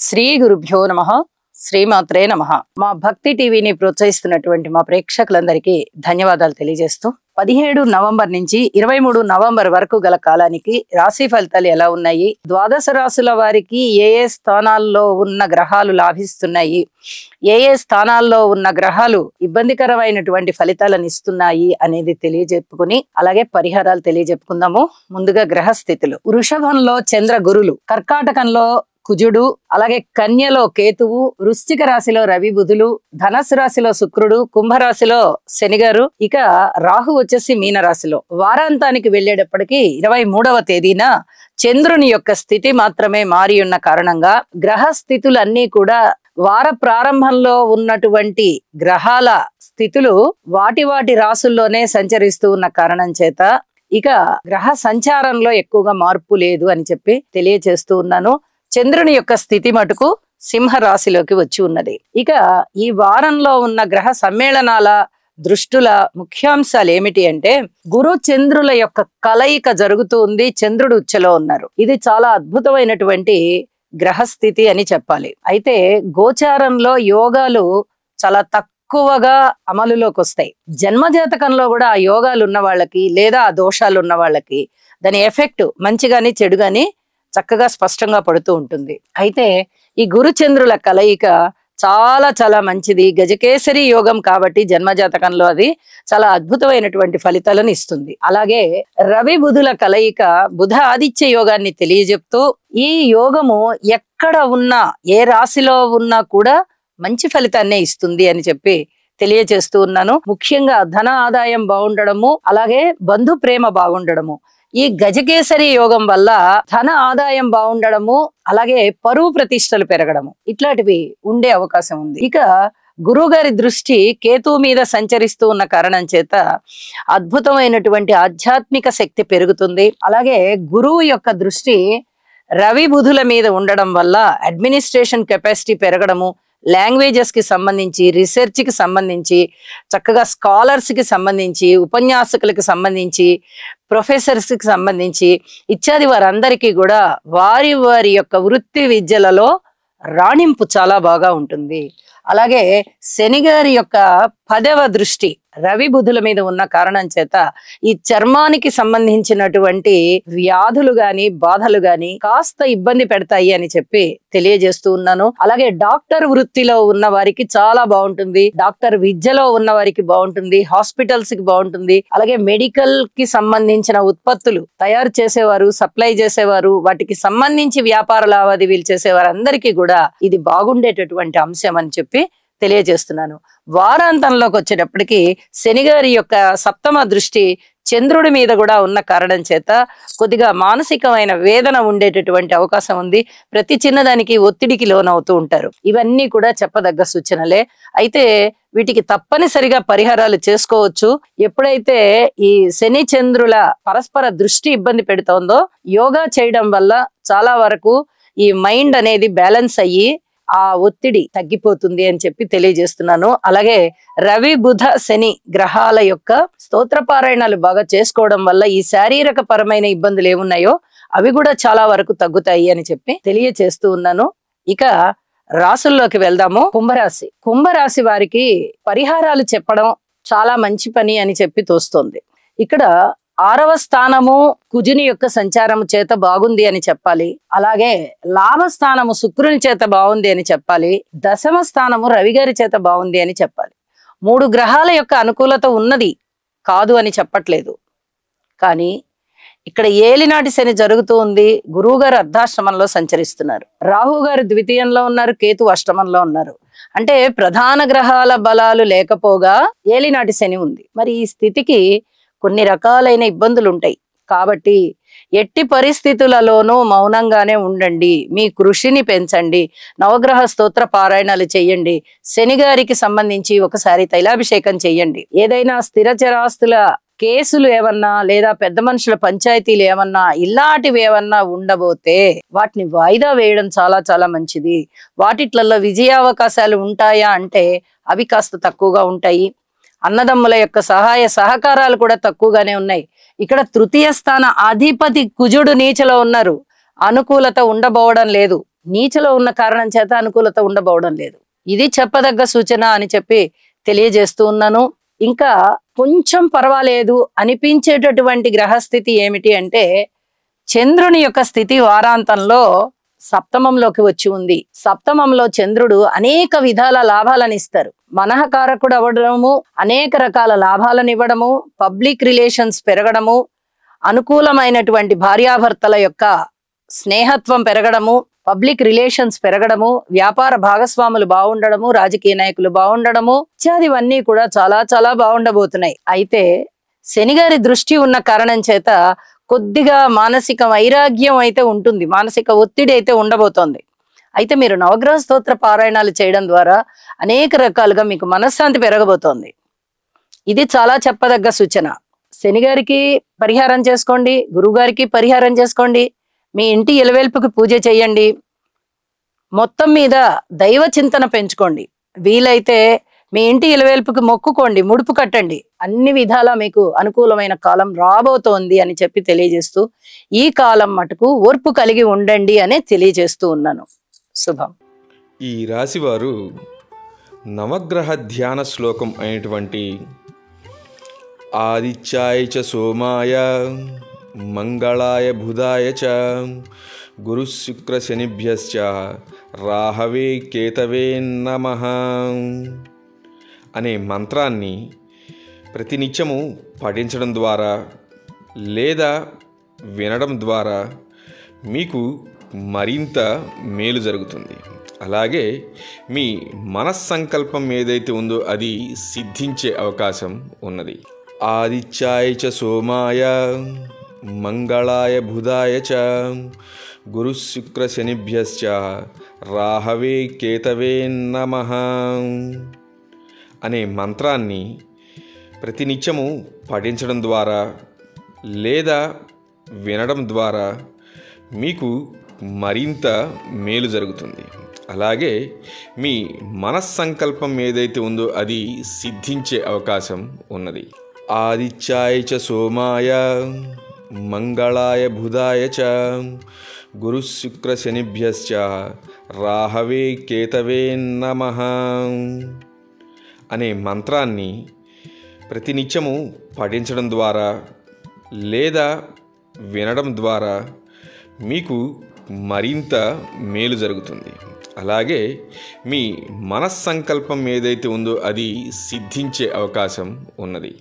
శ్రీ గురుభ్యో నమః శ్రీమాత్రే నమః. మా భక్తి టీవీని ప్రోత్సహిస్తున్నటువంటి మా ప్రేక్షకులందరికీ ధన్యవాదాలు తెలియజేస్తూ 17 నవంబర్ నుంచి 23 నవంబర్ వరకు గల కాలానికి రాశి ఫలితాలు ఎలా ఉన్నాయి, ద్వాదశ రాశుల వారికి ఏ ఏ స్థానాల్లో ఉన్న గ్రహాలు లాభిస్తున్నాయి, ఏ ఏ స్థానాల్లో ఉన్న గ్రహాలు ఇబ్బందికరమైనటువంటి ఫలితాలను ఇస్తున్నాయి అనేది తెలియజెప్పుకుని అలాగే పరిహారాలు తెలియజెప్పుకుందాము. ముందుగా గ్రహ స్థితులు. వృషభంలో చంద్ర గురులు, కర్కాటకంలో కుజుడు, అలాగే కన్యలో కేతువు, వృశ్చిక రాశిలో రవి బుధులు, ధనస్సు రాశిలో శుక్రుడు, కుంభరాశిలో శనిగారు, ఇక రాహు వచ్చేసి మీన రాశిలో. వారాంతానికి వెళ్ళేటప్పటికి 23వ తేదీన చంద్రుని యొక్క స్థితి మాత్రమే మారి ఉన్న కారణంగా గ్రహ స్థితులన్నీ కూడా వార ప్రారంభంలో ఉన్నటువంటి గ్రహాల స్థితులు వాటి రాశుల్లోనే సంచరిస్తూ ఉన్న కారణం చేత ఇక గ్రహ సంచారంలో ఎక్కువగా మార్పు లేదు అని చెప్పి తెలియచేస్తూ ఉన్నాను. చంద్రుని యొక్క స్థితి మటుకు సింహ రాశిలోకి వచ్చి ఉన్నది. ఇక ఈ వారంలో ఉన్న గ్రహ సమ్మేళనాల దృష్టుల ముఖ్యాంశాలు ఏమిటి అంటే, గురు చంద్రుల యొక్క కలయిక జరుగుతూ ఉంది. చంద్రుడు ఉచ్చలో ఉన్నారు. ఇది చాలా అద్భుతమైనటువంటి గ్రహస్థితి అని చెప్పాలి. అయితే గోచారంలో యోగాలు చాలా ఎక్కువగా అమలులోకి వస్తాయి. జన్మజాతకంలో కూడా ఆ యోగాలు ఉన్న వాళ్ళకి లేదా ఆ దోషాలు ఉన్న వాళ్ళకి దాని ఎఫెక్ట్ మంచిగాని చెడుగాని చక్కగా స్పష్టంగా పడుతూ ఉంటుంది. అయితే ఈ గురు చంద్రుల కలయిక చాలా చాలా మంచిది. గజకేసరి యోగం కాబట్టి జన్మజాతకంలో అది చాలా అద్భుతమైనటువంటి ఫలితాలను ఇస్తుంది. అలాగే రవి బుధుల కలయిక బుధ ఆదిత్య యోగాన్ని తెలియజెప్తూ ఈ యోగము ఎక్కడ ఉన్నా ఏ రాశిలో ఉన్నా కూడా మంచి ఫలితాన్నే ఇస్తుంది అని చెప్పి తెలియజేస్తూ ఉన్నాను. ముఖ్యంగా ధన ఆదాయం బాగుండడము, అలాగే బంధు ప్రేమ బాగుండడము, ఈ గజకేసరి యోగం వల్ల ధన ఆదాయం బాగుండడము, అలాగే పరువు ప్రతిష్టలు పెరగడము ఇట్లాంటివి ఉండే అవకాశం ఉంది. ఇక గురువు గారి దృష్టి కేతువు మీద సంచరిస్తూ ఉన్న కారణం చేత అద్భుతమైనటువంటి ఆధ్యాత్మిక శక్తి పెరుగుతుంది. అలాగే గురువు యొక్క దృష్టి రవి బుధుల మీద ఉండడం వల్ల అడ్మినిస్ట్రేషన్ కెపాసిటీ పెరగడము, లాంగ్వేజెస్ కి సంబంధించి, రీసెర్చ్ కి సంబంధించి, చక్కగా స్కాలర్స్ కి సంబంధించి, ఉపన్యాసకులకు సంబంధించి, ప్రొఫెసర్స్ కి సంబంధించి ఇత్యాది వారందరికీ కూడా వారి వారి యొక్క వృత్తి విద్యలలో రాణింపు చాలా బాగా ఉంటుంది. అలాగే శని గారి యొక్క 10వ దృష్టి రవి బుధుల మీద ఉన్న కారణం చేత ఈ చర్మానికి సంబంధించినటువంటి వ్యాధులు గాని బాధలు గాని కాస్త ఇబ్బంది పెడతాయి అని చెప్పి తెలియజేస్తూ ఉన్నాను. అలాగే డాక్టర్ వృత్తిలో ఉన్న వారికి చాలా బాగుంటుంది, డాక్టర్ విద్యలో ఉన్న వారికి బాగుంటుంది, హాస్పిటల్స్ కి బాగుంటుంది. అలాగే మెడికల్ కి సంబంధించిన ఉత్పత్తులు తయారు చేసేవారు, సప్లై చేసేవారు, వాటికి సంబంధించి వ్యాపార లావాదేవీలు చేసేవారు అందరికీ కూడా ఇది బాగుండేటటువంటి అంశం అని చెప్పి తెలియజేస్తున్నాను. వారాంతంలోకి వచ్చేటప్పటికి శనిగారి యొక్క 7వ దృష్టి చంద్రుడి మీద కూడా ఉన్న కారణం చేత కొద్దిగా మానసికమైన వేదన ఉండేటటువంటి అవకాశం ఉంది. ప్రతి చిన్నదానికి ఒత్తిడికి లోనవుతూ ఉంటారు. ఇవన్నీ కూడా చెప్పదగ్గ సూచనలే. అయితే వీటికి తప్పనిసరిగా పరిహారాలు చేసుకోవచ్చు. ఎప్పుడైతే ఈ శని చంద్రుల పరస్పర దృష్టి ఇబ్బంది పెడుతోందో యోగా చేయడం వల్ల చాలా వరకు ఈ మైండ్ అనేది బ్యాలెన్స్ అయ్యి ఆ ఒత్తిడి తగ్గిపోతుంది అని చెప్పి తెలియజేస్తున్నాను. అలాగే రవి బుధ శని గ్రహాల యొక్క స్తోత్ర పారాయణాలు బాగా చేసుకోవడం వల్ల ఈ శారీరక పరమైన ఇబ్బందులు ఏమున్నాయో అవి కూడా చాలా వరకు తగ్గుతాయి అని చెప్పి తెలియజేస్తూ ఉన్నాను. ఇక రాసుల్లోకి వెళ్దాము. కుంభరాశి. కుంభరాశి వారికి పరిహారాలు చెప్పడం చాలా మంచి పని అని చెప్పి తోస్తోంది. ఇక్కడ 6వ స్థానము కుజుని యొక్క సంచారము చేత బాగుంది అని చెప్పాలి. అలాగే లాభస్థానము శుక్రుని చేత బాగుంది అని చెప్పాలి. 10వ స్థానము రవి గారి చేత బాగుంది అని చెప్పాలి. 3 గ్రహాల యొక్క అనుకూలత ఉన్నది కాదు అని చెప్పట్లేదు. కానీ ఇక్కడ ఏలినాటి శని జరుగుతూ ఉంది. గురువు గారు అర్ధాష్టమంలో సంచరిస్తున్నారు, రాహు గారు ద్వితీయంలో ఉన్నారు, కేతు అష్టమంలో ఉన్నారు. అంటే ప్రధాన గ్రహాల బలాలు లేకపోగా ఏలినాటి శని ఉంది. మరి ఈ స్థితికి కొన్ని రకాలైన ఇబ్బందులు ఉంటాయి. కాబట్టి ఎట్టి పరిస్థితులలోనూ మౌనంగానే ఉండండి, మీ కృషిని పెంచండి, నవగ్రహ స్తోత్ర పారాయణాలు చెయ్యండి, శని గారికి సంబంధించి ఒకసారి తైలాభిషేకం చెయ్యండి. ఏదైనా స్థిర చరాస్తుల కేసులు ఏమన్నా లేదా పెద్ద మనుషుల పంచాయతీలు ఏమన్నా ఇలాంటివి ఏమన్నా ఉండబోతే వాటిని వాయిదా వేయడం చాలా చాలా మంచిది. వాటిట్లలో విజయావకాశాలు ఉంటాయా అంటే అవి కాస్త తక్కువగా ఉంటాయి. అన్నదమ్ముల యొక్క సహాయ సహకారాలు కూడా తక్కువగానే ఉన్నాయి. ఇక్కడ తృతీయ స్థాన అధిపతి కుజుడు నీచలో ఉన్నారు, అనుకూలత ఉండబోవడం లేదు. నీచలో ఉన్న కారణం చేత అనుకూలత ఉండబోవడం లేదు. ఇది చెప్పదగ్గ సూచన అని చెప్పి తెలియజేస్తూ ఉన్నాను. ఇంకా కొంచెం పర్వాలేదు అనిపించేటటువంటి గ్రహస్థితి ఏమిటి అంటే, చంద్రుని యొక్క స్థితి వారాంతంలో సప్తమంలోకి వచ్చి ఉంది. సప్తమంలో చంద్రుడు అనేక విధాల లాభాలను ఇస్తారు. మనఃకారకుడు అవ్వడము, అనేక రకాల లాభాలను ఇవ్వడము, పబ్లిక్ రిలేషన్స్ పెరగడము, అనుకూలమైనటువంటి భార్యాభర్తల యొక్క స్నేహత్వం పెరగడము, పబ్లిక్ రిలేషన్స్ పెరగడము, వ్యాపార భాగస్వాములు బాగుండడము, రాజకీయ నాయకులు బాగుండడము ఇత్యాదివన్నీ కూడా చాలా చాలా బాగుండబోతున్నాయి. అయితే శనిగారి దృష్టి ఉన్న కారణం చేత కొద్దిగా మానసిక వైరాగ్యం అయితే ఉంటుంది, మానసిక ఒత్తిడి అయితే ఉండబోతోంది. అయితే మీరు నవగ్రహ స్తోత్ర పారాయణాలు చేయడం ద్వారా అనేక రకాలుగా మీకు మనశ్శాంతి పెరగబోతోంది. ఇది చాలా చెప్పదగ్గ సూచన. శనిగారికి పరిహారం చేసుకోండి, గురువుగారికి పరిహారం చేసుకోండి, మీ ఇంటి ఇలవేల్పుకి పూజ చేయండి, మొత్తం మీద దైవ చింతన పెంచుకోండి. వీలైతే మీ ఇంటి ఇలవేల్పుకి మొక్కుకోండి, ముడుపు కట్టండి. అన్ని విధాలా మీకు అనుకూలమైన కాలం రాబోతోంది అని చెప్పి తెలియజేస్తూ, ఈ కాలం మటుకు ఓర్పు కలిగి ఉండండి అని తెలియజేస్తూ ఉన్నాను. శుభం. ఈ రాశివారు నవగ్రహ ధ్యాన శ్లోకం అయినటువంటి ఆదిత్యాయ చ సోమాయ మంగళాయ బుధాయ చ గురు శుక్ర శనిభ్యశ్చ రాహవే కేతవే నమః అనే మంత్రాన్ని ప్రతినిత్యము పఠించడం ద్వారా లేదా వినడం ద్వారా మీకు మరింత మేలు జరుగుతుంది. అలాగే మీ మనస్సంకల్పం ఏదైతే ఉందో అది సిద్ధించే అవకాశం ఉన్నది. ఆదిత్యాయ చ సోమాయ మంగళాయ బుధాయ చ గురు శుక్ర శనిభ్యశ్చ రాహవే కేతవే నమః అనే మంత్రాన్ని ప్రతినిత్యము పఠించడం ద్వారా లేదా వినడం ద్వారా మీకు మరింత మేలు జరుగుతుంది. అలాగే మీ మనస్సంకల్పం ఏదైతే ఉందో అది సిద్ధించే అవకాశం ఉన్నది. ఆదిత్యాయ చ సోమాయ మంగళాయ బుధాయ చ గురు శుక్ర శనిభ్యశ్చ రాహవే కేతవే నమః అనే మంత్రాన్ని ప్రతినిత్యము పఠించడం ద్వారా లేదా వినడం ద్వారా మీకు మరింత మేలు జరుగుతుంది. అలాగే మీ మనస్సంకల్పం ఏదైతే ఉందో అది సిద్ధించే అవకాశం ఉన్నది.